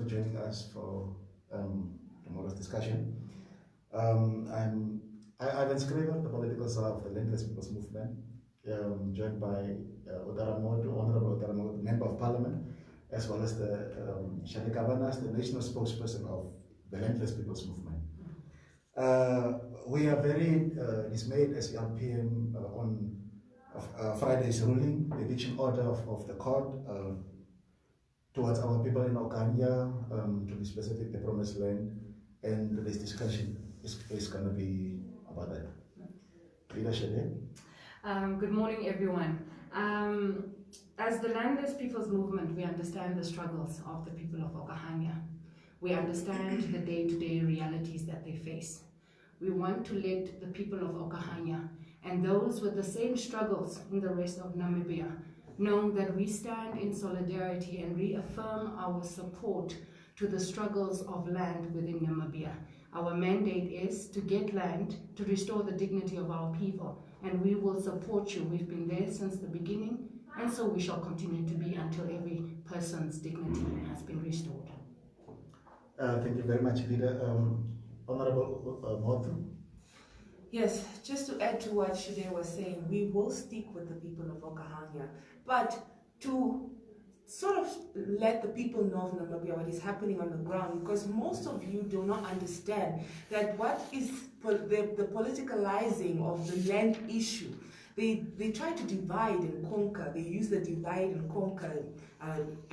joining us for tomorrow's discussion. I'm Ivan Skrywer, the political star of the Landless People's Movement, joined by Utaara Mootu, Honorable Utaara Mootu, Member of Parliament, as well as the Sadé Gawanas, the National Spokesperson of the Landless People's Movement. We are very dismayed as LPM on Friday's ruling, the eviction order of the court towards our people in Okahandja, to be specific, the Promised Land, and this discussion is going to be about that. Good morning, everyone. As the Landless People's Movement, we understand the struggles of the people of Okahandja. We understand the day-to-day realities that they face. We want to let the people of Okahandja and those with the same struggles in the rest of Namibia know that we stand in solidarity and reaffirm our support to the struggles of land within Namibia. Our mandate is to get land, to restore the dignity of our people, and we will support you. We've been there since the beginning, and so we shall continue to be until every person's dignity has been restored. Thank you very much, Leader. Honorable Mootu. Yes, just to add to what Sadé was saying, we will stick with the people of Okahandja, but to sort of let the people know of Namibia what is happening on the ground, because most of you do not understand that what is the politicalizing of the land issue. They try to divide and conquer. They use the divide and conquer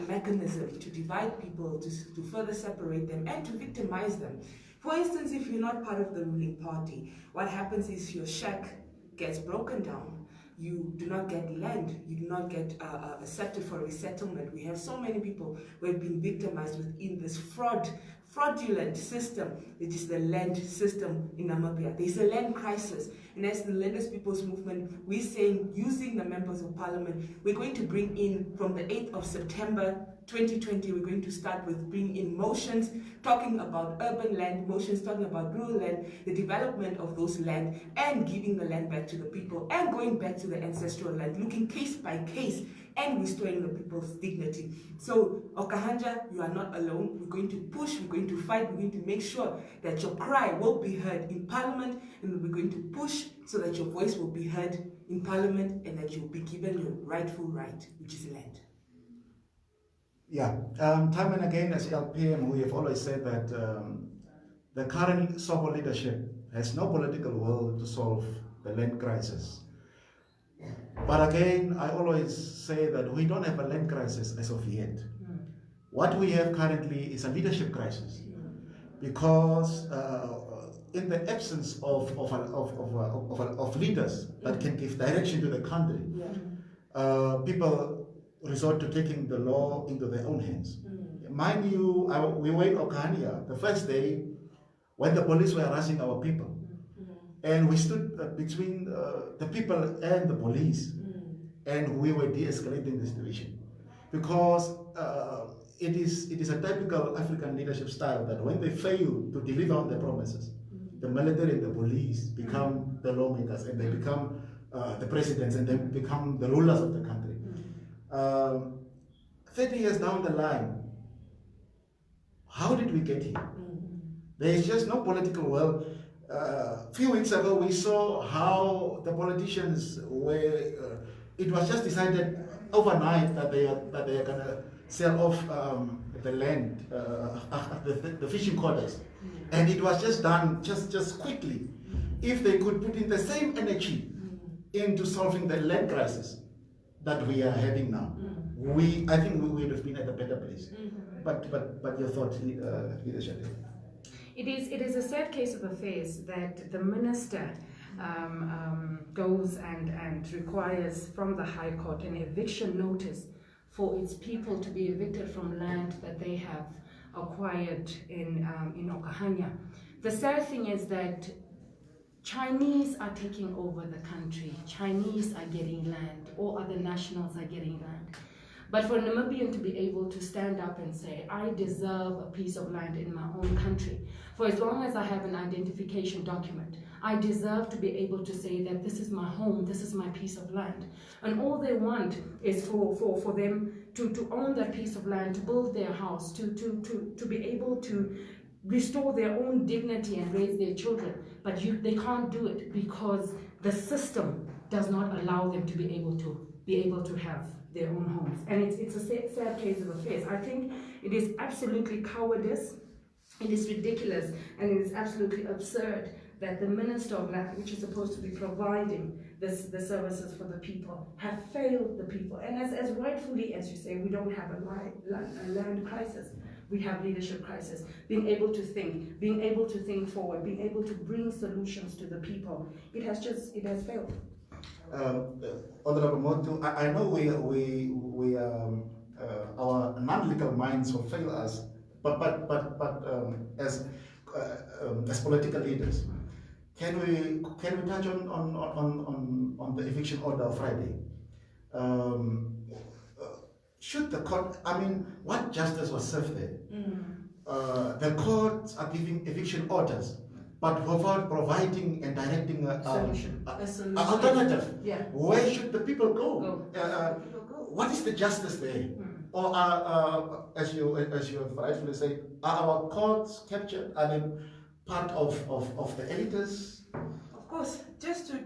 mechanism to divide people, to further separate them and to victimize them. For instance, if you're not part of the ruling party, what happens is your shack gets broken down. You do not get land. You do not get accepted for resettlement. We have so many people who have been victimized within this fraudulent system, which is the land system in Namibia. There's a land crisis. And as the Landless People's Movement, we're saying, using the members of parliament, we're going to bring in, from the 8th of September 2020, we're going to start with bringing in motions talking about urban land, motions talking about rural land, the development of those land, and giving the land back to the people, and going back to the ancestral land, looking case by case, and restoring the people's dignity. So, Okahandja, you are not alone. We're going to push, we're going to fight, we're going to make sure that your cry will be heard in Parliament, and we're going to push so that your voice will be heard in Parliament, and that you'll be given your rightful right, which is land. Yeah, time and again as LPM, we have always said that the current Sobo leadership has no political will to solve the land crisis. But again, I always say that we don't have a land crisis as of yet. What we have currently is a leadership crisis, because in the absence of leaders that can give direction to the country, people resort to taking the law into their own hands. Mind you, we were in Okahandja the first day when the police were harassing our people. And we stood between the people and the police, and we were de-escalating the situation. Because it is a typical African leadership style that when they fail to deliver on their promises, the military and the police become the lawmakers, and they become the presidents, and they become the rulers of the country. 30 years down the line, how did we get here? There is just no political will. A few weeks ago, we saw how the politicians were. It was just decided overnight that they are going to sell off the land, the fishing quarters, and it was just done just quickly. If they could put in the same energy into solving the land crisis that we are having now, I think we would have been at a better place. But your thoughts, leadership. It is a sad case of affairs that the minister goes and requires from the High Court an eviction notice for its people to be evicted from land that they have acquired in Okahandja. The sad thing is that Chinese are taking over the country. Chinese are getting land. All other nationals are getting land. But for a Namibian to be able to stand up and say, I deserve a piece of land in my own country, for as long as I have an identification document, I deserve to be able to say that this is my home, this is my piece of land. And all they want is for them to own that piece of land, to build their house, to be able to restore their own dignity and raise their children. But they can't do it because the system does not allow them to be able to have their own homes. And it's a sad case of affairs. I think it is absolutely cowardice, it is ridiculous, and it is absolutely absurd that the Minister of Land, which is supposed to be providing the services for the people, have failed the people. And as rightfully as you say, we don't have a land crisis. We have leadership crisis. Being able to think forward, being able to bring solutions to the people. It has failed. Honorable Mootu, I know our non-legal minds will fail us, but as political leaders, can we touch on the eviction order of Friday? Should the court, what justice was served there? The courts are giving eviction orders, but without providing and directing a solution. Alternative. Yeah. Where should the people go? What is the justice there? Or as you have rightfully said, are our courts captured? Are they part of the elites? Of course, just to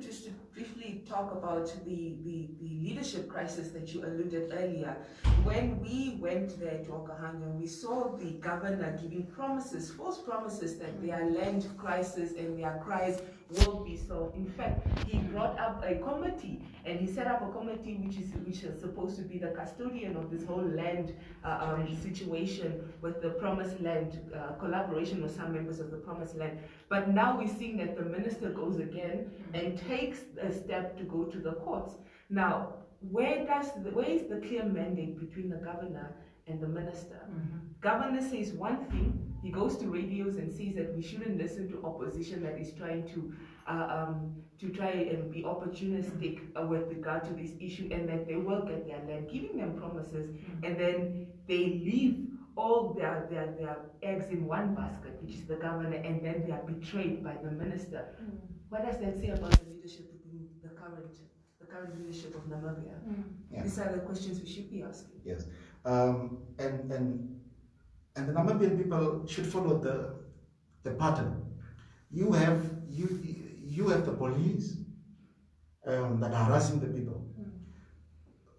briefly talk about the leadership crisis that you alluded earlier. When we went there to Okahandja, we saw the governor giving promises, false promises that their land crisis and their cries will be solved. In fact, he brought up a committee, and he set up a committee which is supposed to be the custodian of this whole land situation with the Promised Land, collaboration with some members of the Promised Land. But now we're seeing that the minister goes again and takes a step to go to the courts. Now, where is the clear mandate between the governor and the minister? Governor says one thing, he goes to radios and says that we shouldn't listen to opposition that is trying to try and be opportunistic with regard to this issue, and that they will get their land, giving them promises, and then they leave all their eggs in one basket, which is the governor, and then they are betrayed by the minister. What does that say about the leadership within the current leadership of Namibia? Yeah. These are the questions we should be asking. Yes, and the Namibian people should follow the pattern. You have the police that are harassing the people.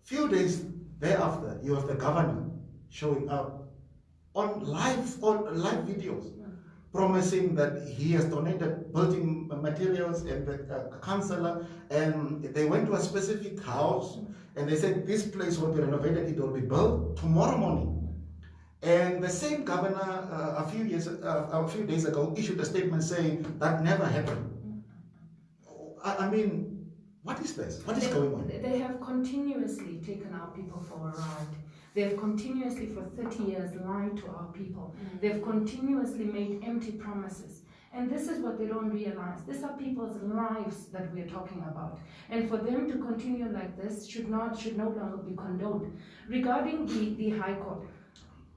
Few days thereafter, you have the governor showing up on live videos, promising that he has donated building materials, and the councillor, and they went to a specific house and they said this place will be renovated, it will be built tomorrow morning. And the same governor a few days ago issued a statement saying that never happened. What is this? What is going on? They have continuously taken our people for a ride. They have continuously for 30 years lied to our people. They've continuously made empty promises. And this is what they don't realize. These are people's lives that we're talking about. And for them to continue like this should no longer be condoned. Regarding the High Court,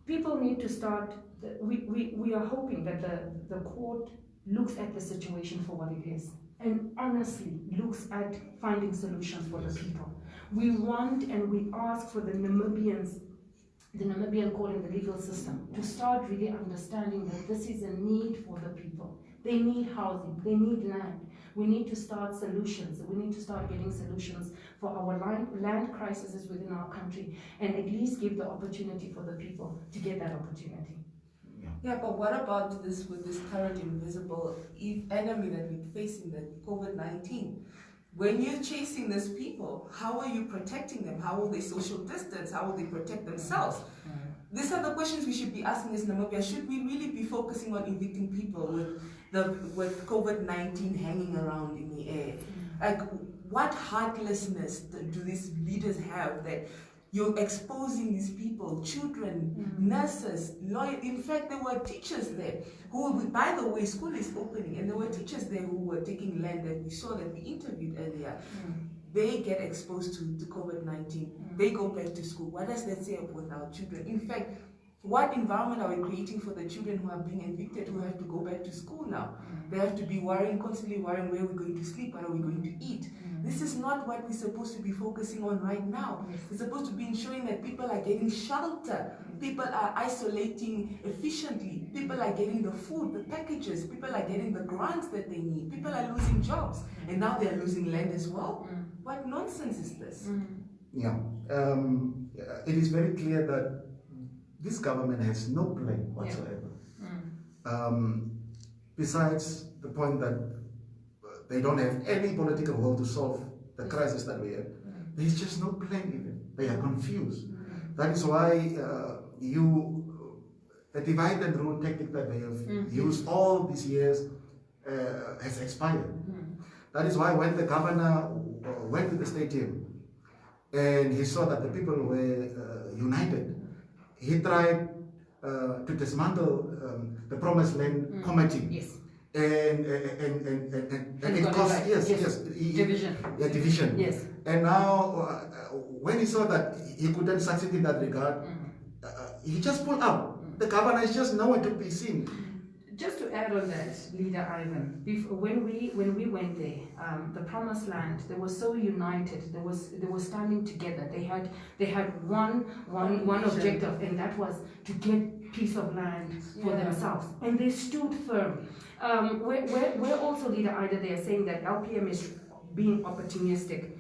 people need to start, we are hoping that the court looks at the situation for what it is and honestly looks at finding solutions for the people. We want and we ask for the Namibian court and the legal system to start really understanding that this is a need for the people. They need housing, they need land. We need to start solutions. We need to start getting solutions for our land crises within our country, and at least give the opportunity for the people to get that opportunity. Yeah, but what about this with this current invisible enemy that we're facing, the COVID-19? When you're chasing these people, how are you protecting them? How will they social distance? How will they protect themselves? These are the questions we should be asking as Namibia. Should we really be focusing on evicting people with COVID-19 hanging around in the air? Like, what heartlessness do these leaders have that you're exposing these people, children, nurses, lawyers? In fact, there were teachers there who, by the way, school is opening, and there were teachers there who were taking land that we saw, that we interviewed earlier. They get exposed to COVID-19. They go back to school. What does that say with our children? In fact, What environment are we creating for the children who are being evicted, who have to go back to school now? They have to be constantly worrying where we're going to sleep, what are we going to eat. This is not what we're supposed to be focusing on right now. We're supposed to be ensuring that people are getting shelter, people are isolating efficiently, people are getting the food, the packages, people are getting the grants that they need, people are losing jobs, and now they're losing land as well. What nonsense is this? Yeah, it is very clear that this government has no plan whatsoever. Besides the point that they don't have any political will to solve the crisis that we have. There's just no plan even. They are confused. That is why the divide and rule tactic that they have used all these years has expired. That is why when the governor went to the stadium and he saw that the people were united, he tried to dismantle the Promised Land Committee. Yes. And it caused division. Yeah, division. Yes. And now, when he saw that he couldn't succeed in that regard, he just pulled out. The governor is just nowhere to be seen. Just to add on that, Leader Ivan, when we went there, the Promised Land, they were so united. They were standing together. They had one objective, and that was to get piece of land for themselves, and they stood firm. We're also, Leader Ida, they are saying that LPM is being opportunistic.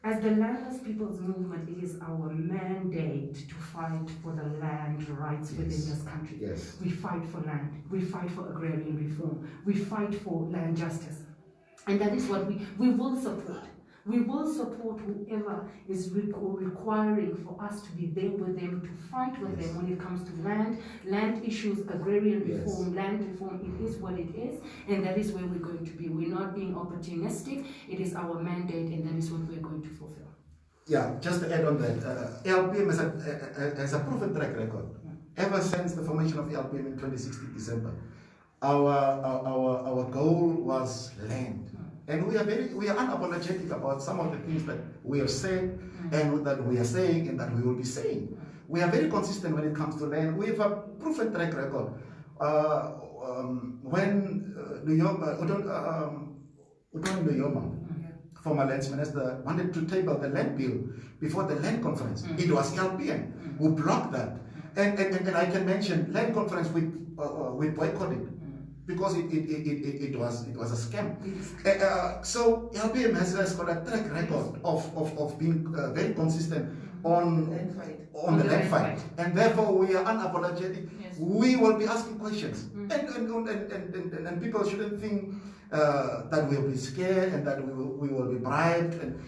As the Landless People's Movement, it is our mandate to fight for the land rights within this country. Yes. We fight for land. We fight for agrarian reform. We fight for land justice. And that is what we will support. We will support whoever is requiring for us to be there with them, to fight with them when it comes to land issues, agrarian reform, land reform. It is what it is, and that is where we're going to be. We're not being opportunistic. It is our mandate, and that is what we're going to fulfill. Yeah, just to add on that, LPM has a proven track record. Ever since the formation of LPM in 2016 December, our goal was land. And we are unapologetic about some of the things that we have said and that we are saying and that we will be saying. We are very consistent when it comes to land. We have a proven track record. When Nuyoma, former lands minister, wanted to table the land bill before the land conference, it was LPM who blocked that. And I can mention land conference, we boycotted. Because it was a scam. So LPM has got a track record of being very consistent on the land fight. And therefore we are unapologetic. Yes. We will be asking questions. And people shouldn't think that we will be scared and that we will be bribed. And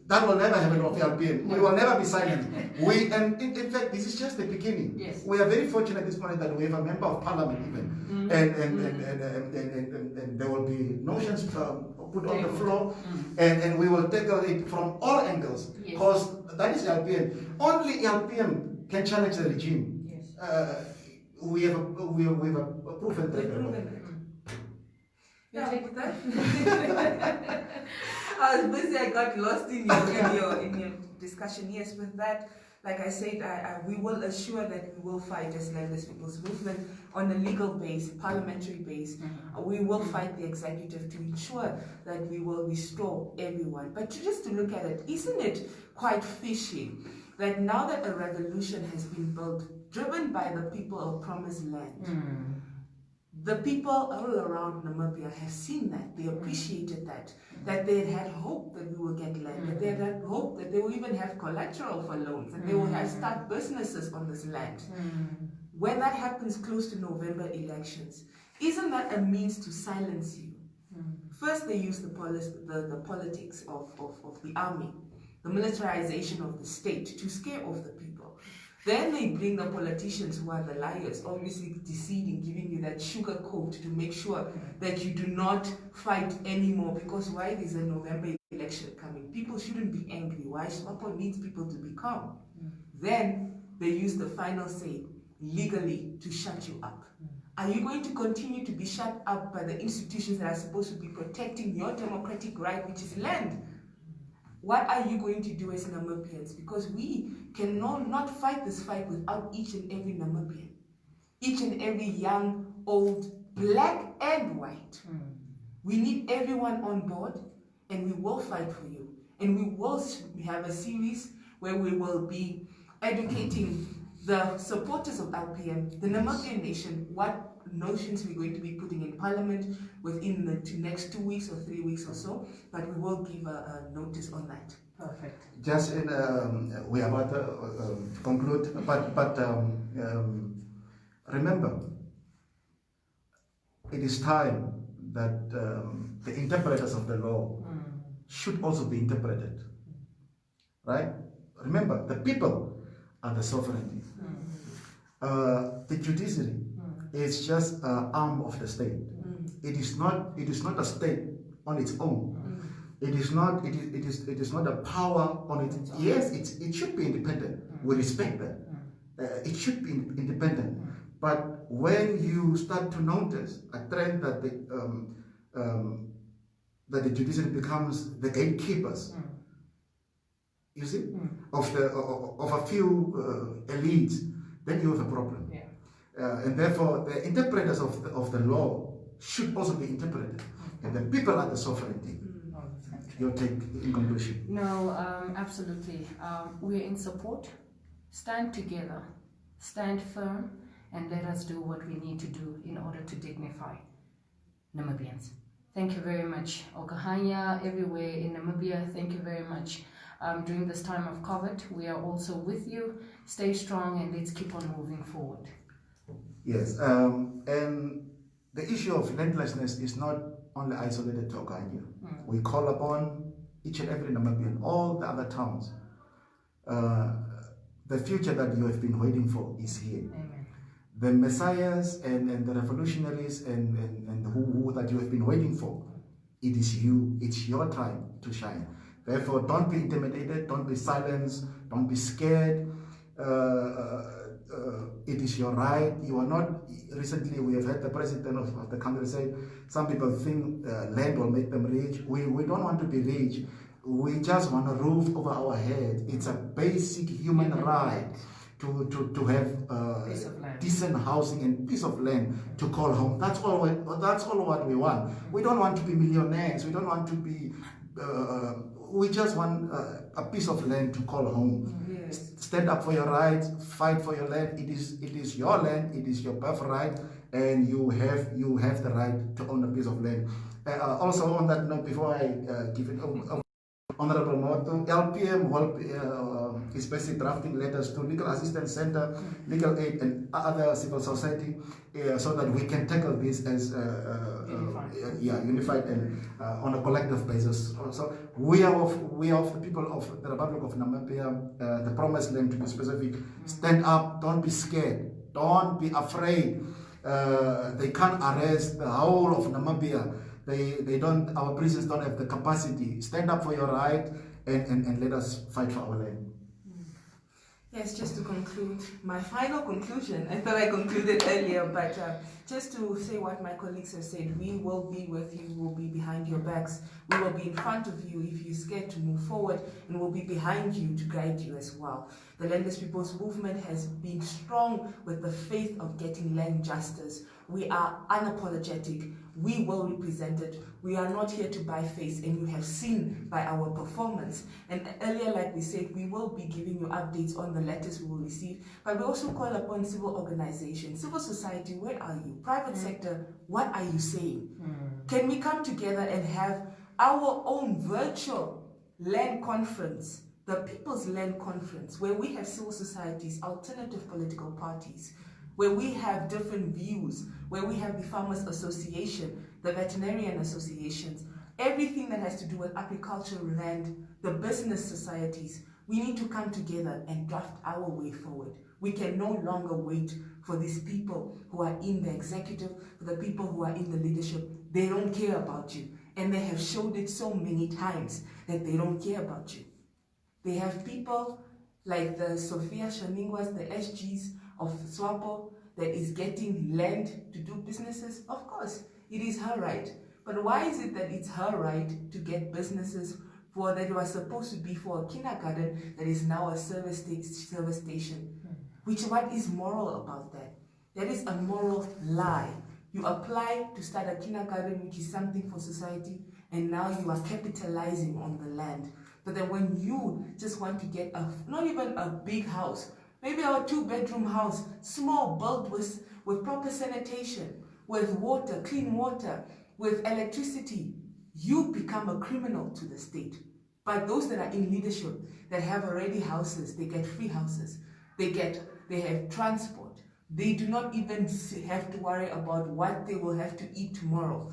that will never happen of LPM. We will never be silent. And in fact, this is just the beginning. Yes. We are very fortunate at this point that we have a member of parliament even. And there will be notions put on the floor, and we will tackle it from all angles, because that is LPM. Only LPM can challenge the regime. Yes. We have a proven track record. Yeah, with that. I was busy. I got lost in your discussion. Yes, with that, like I said, we will assure that we will fight as Landless People's Movement on a legal base, parliamentary base. We will fight the executive to ensure that we will restore everyone. But just to look at it, isn't it quite fishy that now that a revolution has been built, driven by the people of Promised Land, the people all around Namibia have seen that, they appreciated that they had hope that we will get land, that they had hope that they will even have collateral for loans, that they will start businesses on this land. When that happens close to November elections, isn't that a means to silence you? First, they use the politics of the army, the militarization of the state to scare off the people. Then they bring the politicians who are the liars, obviously deceiving, giving you that sugar coat to make sure that you do not fight anymore. Because why there's a November election coming? People shouldn't be angry. Why? SWAPO needs people to be calm. Then they use the final say, legally, to shut you up. Are you going to continue to be shut up by the institutions that are supposed to be protecting your democratic right, which is land? What are you going to do as Namibians? Because we cannot not fight this fight without each and every Namibian. Each and every young, old, black and white. We need everyone on board, and we will fight for you. And we will have a series where we will be educating the supporters of LPM, the Namibian nation, what notions we're going to be putting in Parliament within the next 2 weeks or 3 weeks or so, but we will give a notice on that. Perfect. Just in, we are about to conclude, but remember, it is time that the interpreters of the law should also be interpreted, right? Remember, the people are the sovereignty. The judiciary is just an arm of the state. It is not a state on its own. It is not a power on its own. Yes, it should be independent. We respect that. It should be independent. But when you start to notice a trend that the judiciary becomes the gatekeepers, you see, of a few elites, then you have a problem. And therefore, the interpreters of the law should also be interpreted, and the people are the sovereignty. Your take in conclusion? No, absolutely. We're in support. Stand together, stand firm, and let us do what we need to do in order to dignify Namibians. Thank you very much. Okahandja, everywhere in Namibia, thank you very much. During this time of COVID, we are also with you. Stay strong and let's keep on moving forward. Yes, and the issue of landlessness is not only isolated to Okahandja. We call upon each and every Namibian, all the other towns. The future that you have been waiting for is here. Amen. The messiahs and the revolutionaries and who that you have been waiting for, it is you. It's your time to shine. Therefore, don't be intimidated, don't be silenced, don't be scared. It is your right. You are not. Recently, we have had the president of the country say, some people think land will make them rich. We don't want to be rich. We just want a roof over our head. It's a basic human right to have decent housing and piece of land to call home. That's all what we want. We don't want to be millionaires. We don't want to be. We just want a piece of land to call home. Yes. Stand up for your rights, fight for your land. It is your land, it is your birthright, and you have the right to own a piece of land. Also on that note, before I give it Honorable Mootu, LPM is basically drafting letters to Legal Assistance Center, Legal Aid, and other civil society, so that we can tackle this as unified and on a collective basis. So we are of the people of the Republic of Namibia, the Promised Land to be specific. Stand up, don't be scared, don't be afraid. They can't arrest the whole of Namibia. They don't. Our prisons don't have the capacity. Stand up for your right and let us fight for our land. Yes, just to conclude, my final conclusion, I thought I concluded earlier, but just to say what my colleagues have said, we will be with you, we will be behind your backs, we will be in front of you if you're scared to move forward, and we'll be behind you to guide you as well. The Landless People's Movement has been strong with the faith of getting land justice. We are unapologetic. We will represent it. We are not here to buy face, and you have seen by our performance. And earlier, like we said, we will be giving you updates on the letters we will receive, but we also call upon civil organizations, civil society, where are you? Private sector, what are you saying? Can we come together and have our own virtual land conference, the People's Land Conference, where we have civil societies, alternative political parties, where we have different views, where we have the Farmers Association, the Veterinarian Associations, everything that has to do with agricultural land, the business societies. We need to come together and draft our way forward. We can no longer wait for these people who are in the executive, for the people who are in the leadership. They don't care about you. And they have showed it so many times that they don't care about you. They have people like the Sophia Shaningwas, the SGs of SWAPO, that is getting land to do businesses. Of course, it is her right. But why is it that it's her right to get businesses that was supposed to be for a kindergarten that is now a service station. What is moral about that? That is a moral lie. You apply to start a kindergarten, which is something for society, and now you are capitalizing on the land. But then when you just want to get not even a big house, maybe a 2-bedroom house, small, built with proper sanitation, with water, clean water, with electricity, you become a criminal to the state. But those that are in leadership, that have already houses, they get free houses, they have transport. They do not even have to worry about what they will have to eat tomorrow.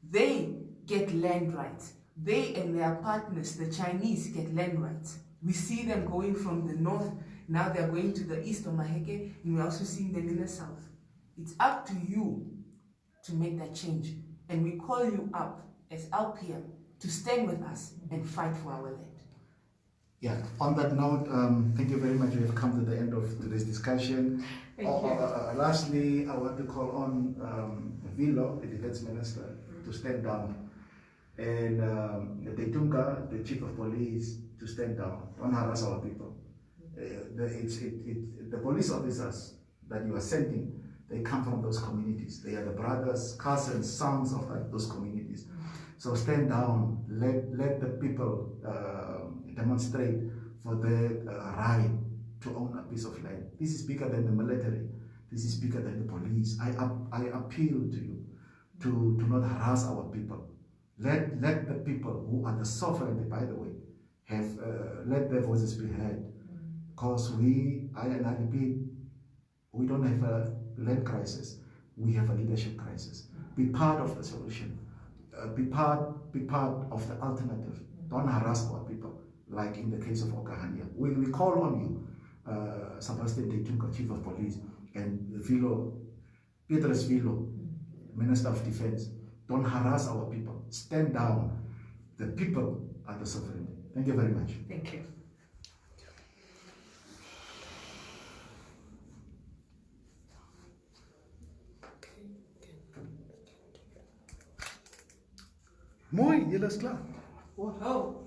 They get land rights. They and their partners, the Chinese, get land rights. We see them going from the north, now they're going to the east of Maheke, and we're also seeing them in the south. It's up to you to make that change. And we call you up as LPM to stand with us and fight for our land. Yeah, on that note, thank you very much. We have come to the end of today's discussion. Lastly, I want to call on Vilo, the Defense Minister, to stand down. And Tetunga, the Chief of Police, to stand down. Don't harass our people. The police officers that you are sending, they come from those communities. They are the brothers, cousins, sons of those communities. So stand down. Let the people demonstrate for their right to own a piece of land. This is bigger than the military. This is bigger than the police. I appeal to you to not harass our people. Let the people who are the sovereignty, by the way, have let their voices be heard. Because I repeat, we don't have a land crisis. We have a leadership crisis. Be part of the solution. Be part of the alternative. Don't harass our people, like in the case of Okahandja. We call on you, Sebastian Tetunga, Chief of Police, and Petrus Vilo, Minister of Defense. Don't harass our people. Stand down. The people are the sovereign. Thank you very much. Thank you. Mooi, julle is klaar. Oh.